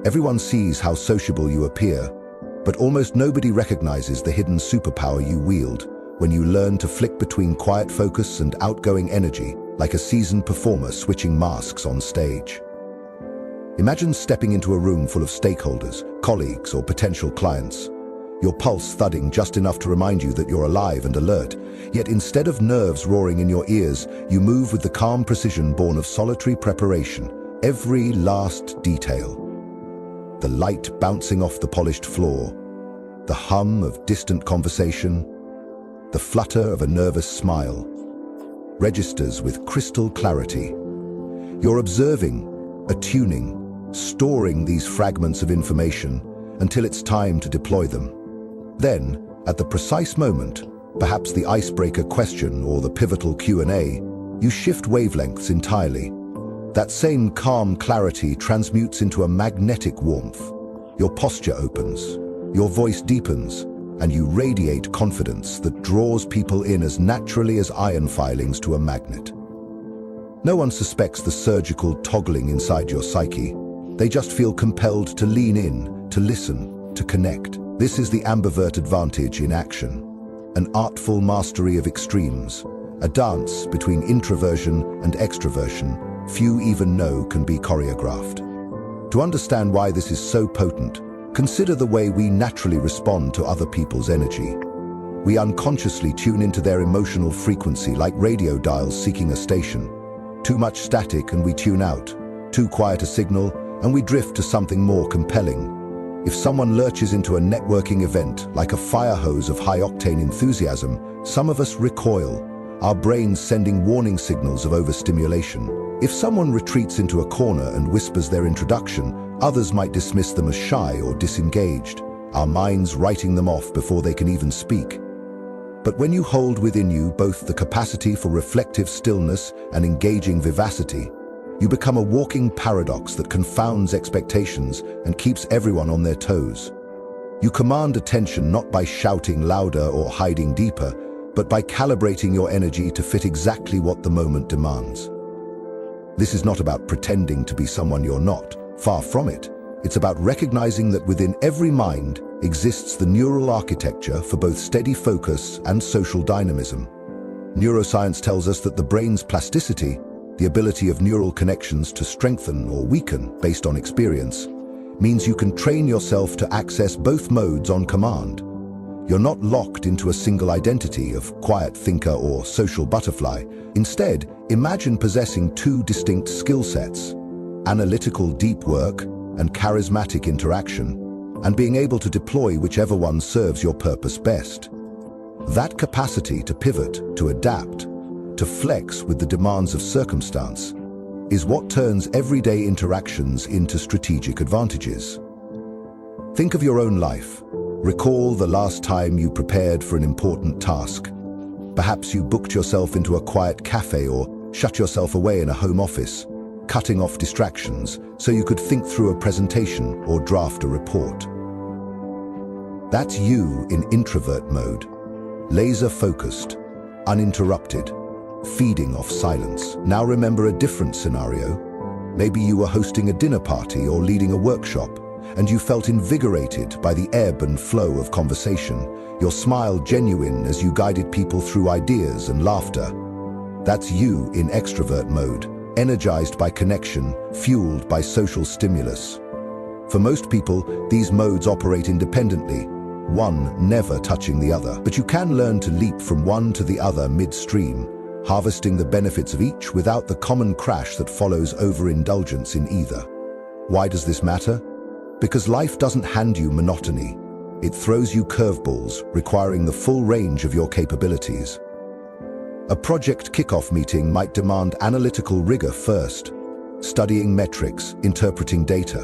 Everyone sees how sociable you appear, but almost nobody recognizes the hidden superpower you wield when you learn to flick between quiet focus and outgoing energy, like a seasoned performer switching masks on stage. Imagine stepping into a room full of stakeholders, colleagues, or potential clients. Your pulse thudding just enough to remind you that you're alive and alert, yet instead of nerves roaring in your ears, you move with the calm precision born of solitary preparation, every last detail. The light bouncing off the polished floor, the hum of distant conversation, the flutter of a nervous smile, registers with crystal clarity. You're observing, attuning, storing these fragments of information until it's time to deploy them. Then, at the precise moment, perhaps the icebreaker question or the pivotal Q&A, you shift wavelengths entirely. That same calm clarity transmutes into a magnetic warmth. Your posture opens, your voice deepens, and you radiate confidence that draws people in as naturally as iron filings to a magnet. No one suspects the surgical toggling inside your psyche. They just feel compelled to lean in, to listen, to connect. This is the ambivert advantage in action, an artful mastery of extremes, a dance between introversion and extroversion few even know can be choreographed. To understand why this is so potent, consider the way we naturally respond to other people's energy. We unconsciously tune into their emotional frequency like radio dials seeking a station. Too much static and we tune out. Too quiet a signal and we drift to something more compelling. If someone lurches into a networking event like a fire hose of high-octane enthusiasm, some of us recoil, our brains sending warning signals of overstimulation. If someone retreats into a corner and whispers their introduction, others might dismiss them as shy or disengaged, our minds writing them off before they can even speak. But when you hold within you both the capacity for reflective stillness and engaging vivacity, you become a walking paradox that confounds expectations and keeps everyone on their toes. You command attention not by shouting louder or hiding deeper, but by calibrating your energy to fit exactly what the moment demands. This is not about pretending to be someone you're not, far from it. It's about recognizing that within every mind exists the neural architecture for both steady focus and social dynamism. Neuroscience tells us that the brain's plasticity, the ability of neural connections to strengthen or weaken based on experience, means you can train yourself to access both modes on command. You're not locked into a single identity of quiet thinker or social butterfly. Instead, imagine possessing two distinct skill sets, analytical deep work and charismatic interaction, and being able to deploy whichever one serves your purpose best. That capacity to pivot, to adapt, to flex with the demands of circumstance, is what turns everyday interactions into strategic advantages. Think of your own life. Recall the last time you prepared for an important task. Perhaps you booked yourself into a quiet cafe or shut yourself away in a home office, cutting off distractions so you could think through a presentation or draft a report. That's you in introvert mode, laser-focused, uninterrupted, feeding off silence. Now remember a different scenario. Maybe you were hosting a dinner party or leading a workshop, and you felt invigorated by the ebb and flow of conversation, your smile genuine as you guided people through ideas and laughter. That's you in extrovert mode, energized by connection, fueled by social stimulus. For most people, these modes operate independently, one never touching the other. But you can learn to leap from one to the other midstream, harvesting the benefits of each without the common crash that follows overindulgence in either. Why does this matter? Because life doesn't hand you monotony. It throws you curveballs, requiring the full range of your capabilities. A project kickoff meeting might demand analytical rigor first, studying metrics, interpreting data,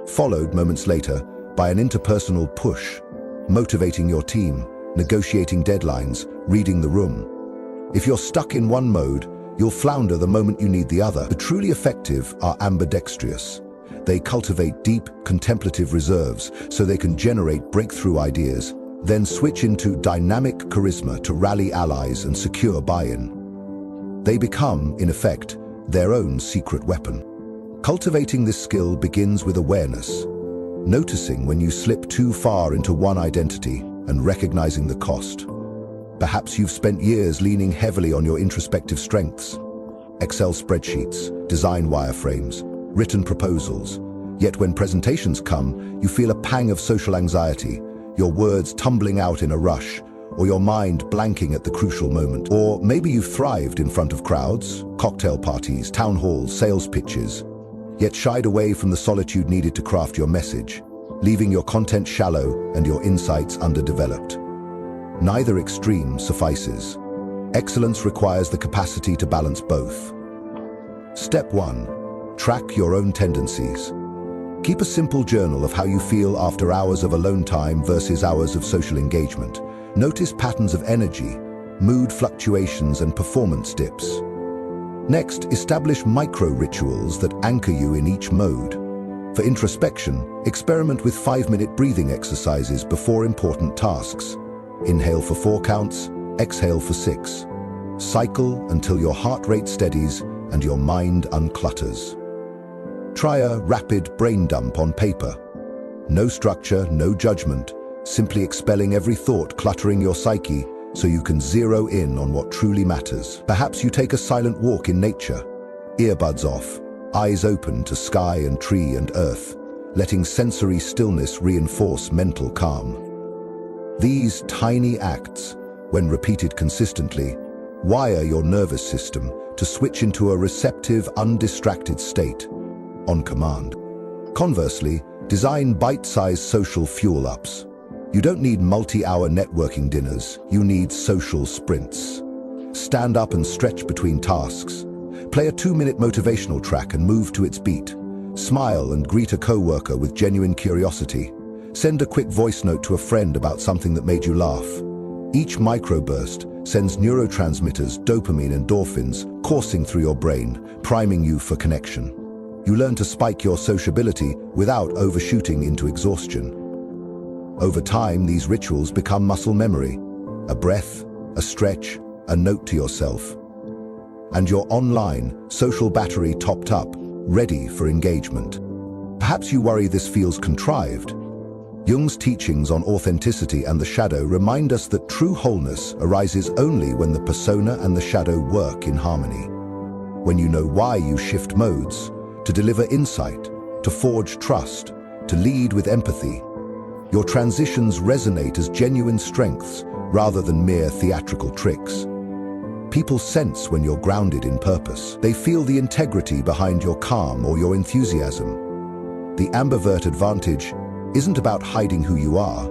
followed moments later by an interpersonal push, motivating your team, negotiating deadlines, reading the room. If you're stuck in one mode, you'll flounder the moment you need the other. The truly effective are ambidextrous. They cultivate deep, contemplative reserves so they can generate breakthrough ideas, then switch into dynamic charisma to rally allies and secure buy-in. They become, in effect, their own secret weapon. Cultivating this skill begins with awareness, noticing when you slip too far into one identity and recognizing the cost. Perhaps you've spent years leaning heavily on your introspective strengths, Excel spreadsheets, design wireframes, written proposals. Yet when presentations come, you feel a pang of social anxiety, your words tumbling out in a rush, or your mind blanking at the crucial moment. Or maybe you've thrived in front of crowds, cocktail parties, town halls, sales pitches, yet shied away from the solitude needed to craft your message, leaving your content shallow and your insights underdeveloped. Neither extreme suffices. Excellence requires the capacity to balance both. Step 1. Track your own tendencies. Keep a simple journal of how you feel after hours of alone time versus hours of social engagement. Notice patterns of energy, mood fluctuations, and performance dips. Next, establish micro-rituals that anchor you in each mode. For introspection, experiment with 5-minute breathing exercises before important tasks. Inhale for 4 counts, exhale for 6. Cycle until your heart rate steadies and your mind unclutters. Try a rapid brain dump on paper. No structure, no judgment, simply expelling every thought cluttering your psyche so you can zero in on what truly matters. Perhaps you take a silent walk in nature, earbuds off, eyes open to sky and tree and earth, letting sensory stillness reinforce mental calm. These tiny acts, when repeated consistently, wire your nervous system to switch into a receptive, undistracted state on command. Conversely, design bite-sized social fuel-ups. You don't need multi-hour networking dinners, you need social sprints. Stand up and stretch between tasks. Play a 2-minute motivational track and move to its beat. Smile and greet a coworker with genuine curiosity. Send a quick voice note to a friend about something that made you laugh. Each microburst sends neurotransmitters, dopamine, endorphins coursing through your brain, priming you for connection. You learn to spike your sociability without overshooting into exhaustion. Over time, these rituals become muscle memory, a breath, a stretch, a note to yourself. And your online, social battery topped up, ready for engagement. Perhaps you worry this feels contrived. Jung's teachings on authenticity and the shadow remind us that true wholeness arises only when the persona and the shadow work in harmony. When you know why you shift modes, to deliver insight, to forge trust, to lead with empathy, your transitions resonate as genuine strengths rather than mere theatrical tricks. People sense when you're grounded in purpose. They feel the integrity behind your calm or your enthusiasm. The ambivert advantage isn't about hiding who you are.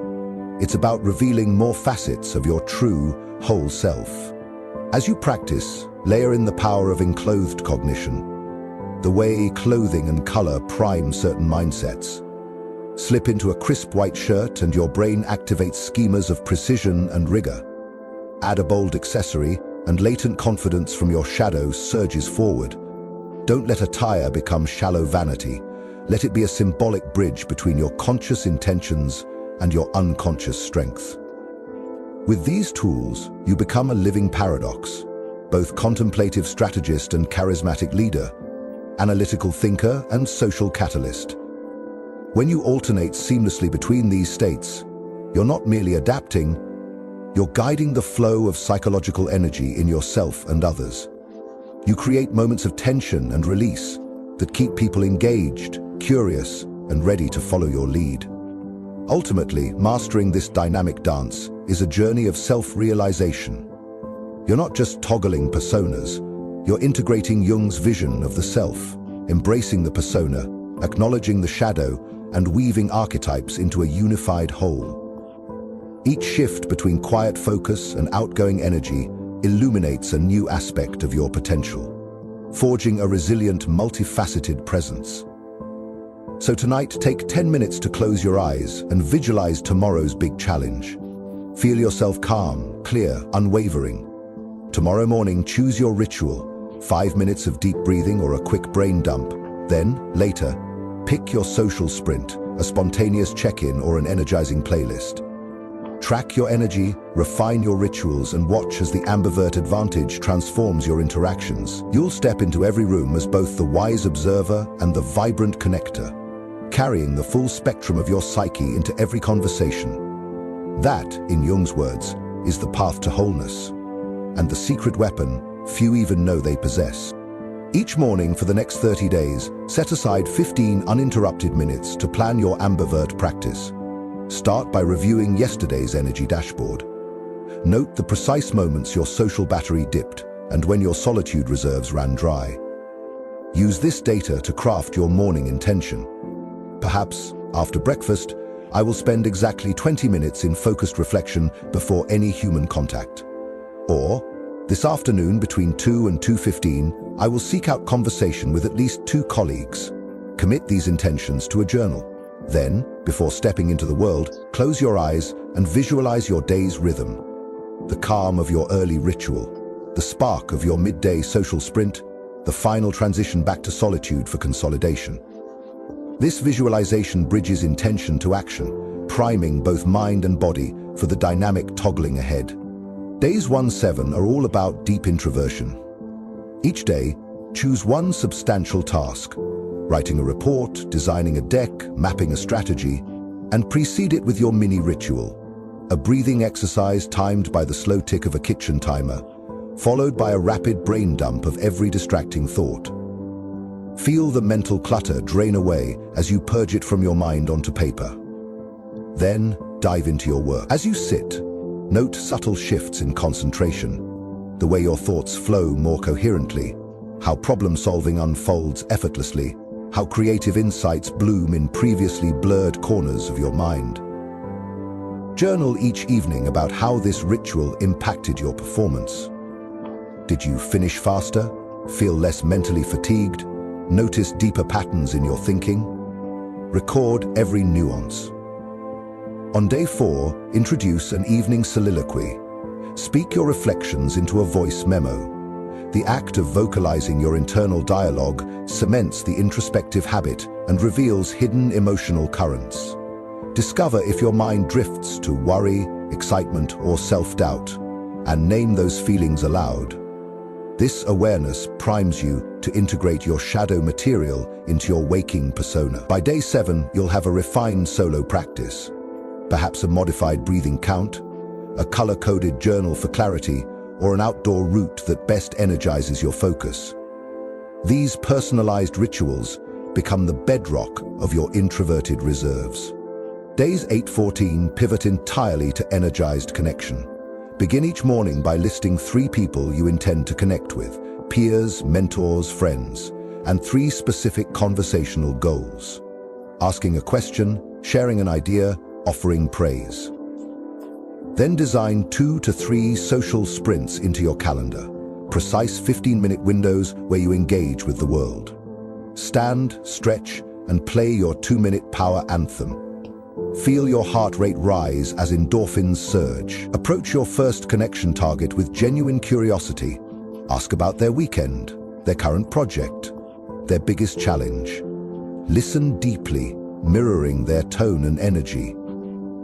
It's about revealing more facets of your true, whole self. As you practice, layer in the power of enclothed cognition, the way clothing and color prime certain mindsets. Slip into a crisp white shirt and your brain activates schemas of precision and rigor. Add a bold accessory and latent confidence from your shadow surges forward. Don't let attire become shallow vanity. Let it be a symbolic bridge between your conscious intentions and your unconscious strength. With these tools, you become a living paradox, both contemplative strategist and charismatic leader, analytical thinker and social catalyst. When you alternate seamlessly between these states, you're not merely adapting, you're guiding the flow of psychological energy in yourself and others. You create moments of tension and release that keep people engaged, curious, and ready to follow your lead. Ultimately, mastering this dynamic dance is a journey of self-realization. You're not just toggling personas, you're integrating Jung's vision of the self, embracing the persona, acknowledging the shadow, and weaving archetypes into a unified whole. Each shift between quiet focus and outgoing energy illuminates a new aspect of your potential, forging a resilient, multifaceted presence. So tonight, take 10 minutes to close your eyes and visualize tomorrow's big challenge. Feel yourself calm, clear, unwavering. Tomorrow morning, choose your ritual, 5 minutes of deep breathing or a quick brain dump. Then, later, pick your social sprint, a spontaneous check-in or an energizing playlist. Track your energy, refine your rituals, and watch as the ambivert advantage transforms your interactions. You'll step into every room as both the wise observer and the vibrant connector, carrying the full spectrum of your psyche into every conversation. That, in Jung's words, is the path to wholeness, and the secret weapon few even know they possess. Each morning for the next 30 days, set aside 15 uninterrupted minutes to plan your ambivert practice. Start by reviewing yesterday's energy dashboard. Note the precise moments your social battery dipped and when your solitude reserves ran dry. Use this data to craft your morning intention. Perhaps, after breakfast, I will spend exactly 20 minutes in focused reflection before any human contact. Or, this afternoon between 2 and 2:15, I will seek out conversation with at least 2 colleagues. Commit these intentions to a journal. Then, before stepping into the world, close your eyes and visualize your day's rhythm. The calm of your early ritual, the spark of your midday social sprint, the final transition back to solitude for consolidation. This visualization bridges intention to action, priming both mind and body for the dynamic toggling ahead. Days 1-7 are all about deep introversion. Each day, choose one substantial task. Writing a report, designing a deck, mapping a strategy, and precede it with your mini ritual, a breathing exercise timed by the slow tick of a kitchen timer, followed by a rapid brain dump of every distracting thought. Feel the mental clutter drain away as you purge it from your mind onto paper. Then, dive into your work. As you sit, note subtle shifts in concentration, the way your thoughts flow more coherently, how problem-solving unfolds effortlessly, how creative insights bloom in previously blurred corners of your mind. Journal each evening about how this ritual impacted your performance. Did you finish faster? Feel less mentally fatigued? Notice deeper patterns in your thinking? Record every nuance. On day 4, introduce an evening soliloquy. Speak your reflections into a voice memo. The act of vocalizing your internal dialogue cements the introspective habit and reveals hidden emotional currents. Discover if your mind drifts to worry, excitement, or self-doubt, and name those feelings aloud. This awareness primes you to integrate your shadow material into your waking persona. By day 7, you'll have a refined solo practice. Perhaps a modified breathing count, a color-coded journal for clarity, or an outdoor route that best energizes your focus. These personalized rituals become the bedrock of your introverted reserves. Days 8-14 pivot entirely to energized connection. Begin each morning by listing 3 people you intend to connect with, peers, mentors, friends, and 3 specific conversational goals. Asking a question, sharing an idea, offering praise. Then design 2 to 3 social sprints into your calendar, precise 15-minute windows where you engage with the world. Stand, stretch, and play your 2-minute power anthem. Feel your heart rate rise as endorphins surge. Approach your first connection target with genuine curiosity. Ask about their weekend, their current project, their biggest challenge. Listen deeply, mirroring their tone and energy.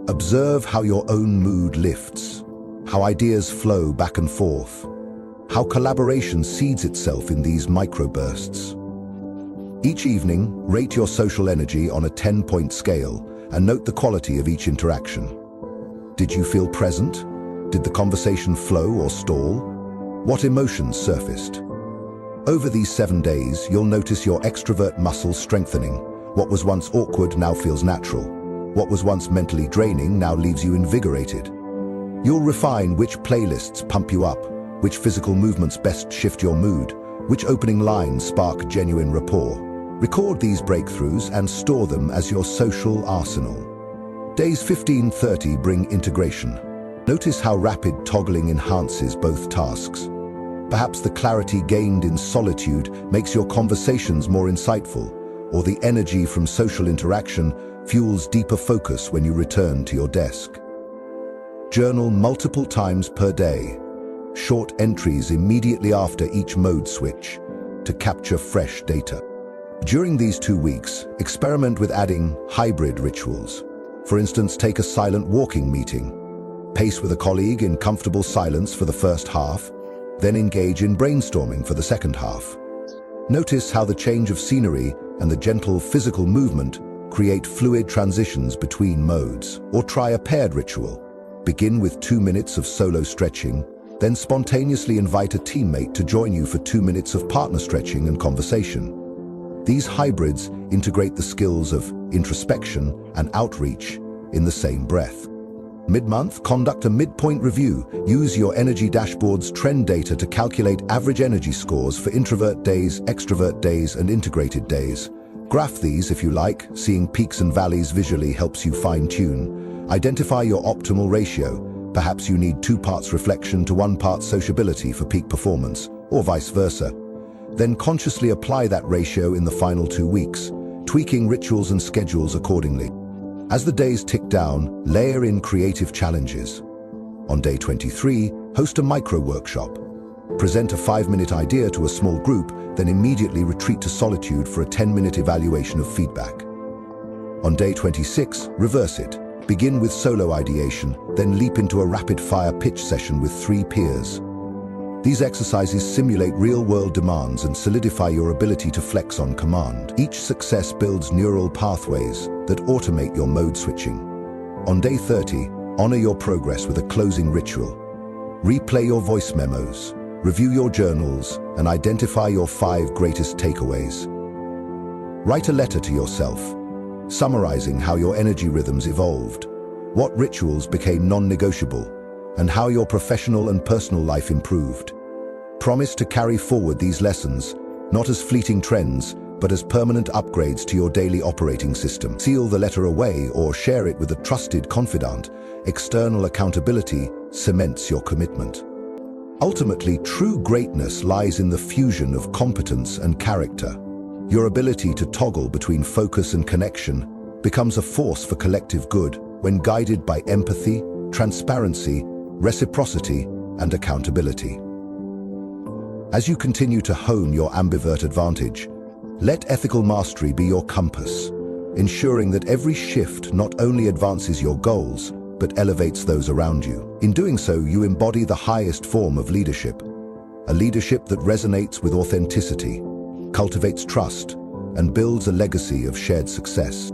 Observe how your own mood lifts, how ideas flow back and forth, how collaboration seeds itself in these microbursts. Each evening, rate your social energy on a 10-point scale and note the quality of each interaction. Did you feel present? Did the conversation flow or stall? What emotions surfaced? Over these 7 days, you'll notice your extrovert muscles strengthening. What was once awkward now feels natural. What was once mentally draining now leaves you invigorated. You'll refine which playlists pump you up, which physical movements best shift your mood, which opening lines spark genuine rapport. Record these breakthroughs and store them as your social arsenal. Days 15-30 bring integration. Notice how rapid toggling enhances both tasks. Perhaps the clarity gained in solitude makes your conversations more insightful, or the energy from social interaction fuels deeper focus when you return to your desk. Journal multiple times per day, short entries immediately after each mode switch to capture fresh data. During these 2 weeks, experiment with adding hybrid rituals. For instance, take a silent walking meeting, Pace with a colleague in comfortable silence for the first half, then engage in brainstorming for the second half. Notice how the change of scenery and the gentle physical movement create fluid transitions between modes. Or try a paired ritual. Begin with 2 minutes of solo stretching, then spontaneously invite a teammate to join you for 2 minutes of partner stretching and conversation. These hybrids integrate the skills of introspection and outreach in the same breath. Mid-month, conduct a midpoint review. Use your energy dashboard's trend data to calculate average energy scores for introvert days, extrovert days, and integrated days. Graph these if you like. Seeing peaks and valleys visually helps you fine-tune. Identify your optimal ratio. Perhaps you need 2 parts reflection to 1 part sociability for peak performance, or vice versa. Then consciously apply that ratio in the final 2 weeks, tweaking rituals and schedules accordingly. As the days tick down, layer in creative challenges. On day 23, host a micro-workshop. Present a 5-minute idea to a small group, then immediately retreat to solitude for a 10-minute evaluation of feedback. On day 26, reverse it. Begin with solo ideation, then leap into a rapid-fire pitch session with 3 peers. These exercises simulate real-world demands and solidify your ability to flex on command. Each success builds neural pathways that automate your mode switching. On day 30, honor your progress with a closing ritual. Replay your voice memos, review your journals, and identify your 5 greatest takeaways. Write a letter to yourself, summarizing how your energy rhythms evolved, what rituals became non-negotiable, and how your professional and personal life improved. Promise to carry forward these lessons, not as fleeting trends, but as permanent upgrades to your daily operating system. Seal the letter away or share it with a trusted confidant. External accountability cements your commitment. Ultimately, true greatness lies in the fusion of competence and character. Your ability to toggle between focus and connection becomes a force for collective good when guided by empathy, transparency, reciprocity, and accountability. As you continue to hone your ambivert advantage, let ethical mastery be your compass, ensuring that every shift not only advances your goals, but elevates those around you. In doing so, you embody the highest form of leadership, a leadership that resonates with authenticity, cultivates trust, and builds a legacy of shared success.